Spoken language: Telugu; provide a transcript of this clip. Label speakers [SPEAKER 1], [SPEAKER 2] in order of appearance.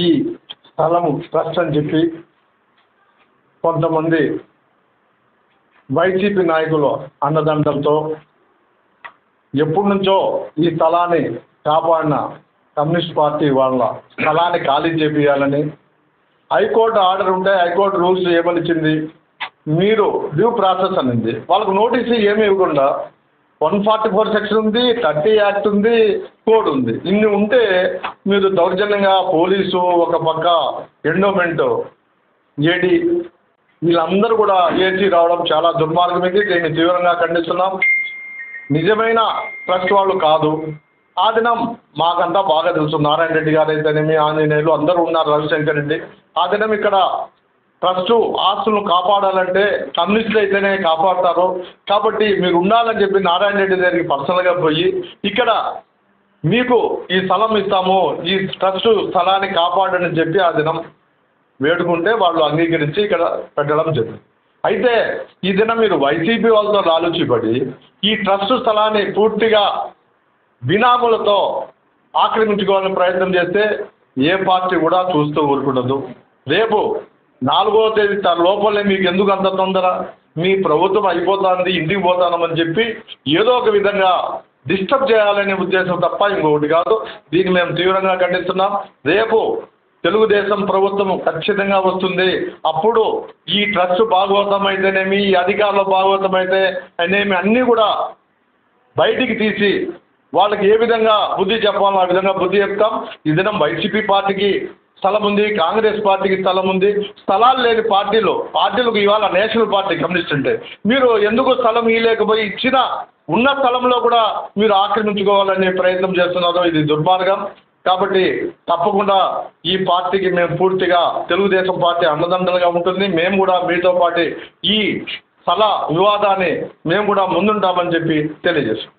[SPEAKER 1] ఈ స్థలము ట్రస్ట్ అని చెప్పి కొంతమంది వైసీపీ నాయకులు అండదండలతో ఎప్పటి నుంచో ఈ స్థలాన్ని కాపాడిన కమ్యూనిస్ట్ పార్టీ వాళ్ళ స్థలాన్ని ఖాళీ చేపియాలని హైకోర్టు ఆర్డర్ ఉంటే హైకోర్టు రూల్స్ ఏమనిచ్చింది, మీరు డ్యూ ప్రాసెస్ అనింది. వాళ్ళకు నోటీసు ఏమి ఇవ్వకుండా 144 సెక్షన్ ఉంది, 30 యాక్ట్ ఉంది, కోడ్ ఉంది. ఇన్ని ఉంటే మీరు దౌర్జన్యంగా పోలీసు ఒక పక్క ఎండోమెంట్ ఏడీ వీళ్ళందరూ కూడా ఏసీ రావడం చాలా దుర్మార్గం. ఇది దీన్ని తీవ్రంగా ఖండిస్తున్నాం. నిజమైన ట్రస్ట్ వాళ్ళు కాదు. ఆ దినం మాకంతా బాగా తెలుసు. నారాయణ రెడ్డి గారు అయితేనేమి, ఆంజనేయులు అందరూ ఉన్నారు, రవిశంకర్ రెడ్డి. ఆ దినం ఇక్కడ ట్రస్టు ఆస్తులను కాపాడాలంటే కమ్యూనిస్టులు అయితేనే కాపాడతారు. కాబట్టి మీరు ఉండాలని చెప్పి నారాయణ రెడ్డి దగ్గరికి పర్సనల్గా పోయి ఇక్కడ మీకు ఈ స్థలం ఇస్తాము, ఈ ట్రస్టు స్థలాన్ని కాపాడని చెప్పి ఆ దినం వేడుకుంటే వాళ్ళు అంగీకరించి ఇక్కడ పెట్టడం జరిగింది. అయితే ఈ దినం మీరు వైసీపీ వాళ్ళతో లాలుచిపడి ఈ ట్రస్ట్ స్థలాన్ని పూర్తిగా బినాములతో ఆక్రమించుకోవాలని ప్రయత్నం చేస్తే ఏ పార్టీ కూడా చూస్తూ ఊరుకుండదు. రేపు 4వ తేదీ లోపలే మీకు ఎందుకు అంత తొందర, మీ ప్రభుత్వం అయిపోతుంది, ఇంటికి పోతామని చెప్పి ఏదో ఒక విధంగా డిస్టర్బ్ చేయాలనే ఉద్దేశం తప్ప ఇంకొకటి కాదు. దీన్ని మేము తీవ్రంగా ఖండిస్తున్నాం. రేపు తెలుగుదేశం ప్రభుత్వం ఖచ్చితంగా వస్తుంది. అప్పుడు ఈ ట్రస్ట్ భాగవతం అయితేనేమి, ఈ అధికారుల భాగవతం అయితే అనేమి అన్నీ కూడా బయటికి తీసి వాళ్ళకి ఏ విధంగా బుద్ధి చెప్పాలో ఆ విధంగా బుద్ధి చెప్తాం. ఈ దినం వైసీపీ పార్టీకి స్థలం ఉంది, కాంగ్రెస్ పార్టీకి స్థలం ఉంది. స్థలాలు లేని పార్టీలకు ఇవాళ నేషనల్ పార్టీ కమ్యూనిస్ట్ అంటే మీరు ఎందుకు స్థలం ఇవ్వలేకపోయి ఇచ్చిన ఉన్న స్థలంలో కూడా మీరు ఆక్రమించుకోవాలనే ప్రయత్నం చేస్తున్నారో ఇది దుర్మార్గం. కాబట్టి తప్పకుండా ఈ పార్టీకి మేము పూర్తిగా తెలుగుదేశం పార్టీ అండదండలుగా ఉంటుంది. మేము కూడా మీతో పాటు ఈ స్థల వివాదాన్ని మేము కూడా ముందుంటామని చెప్పి తెలియజేస్తాం.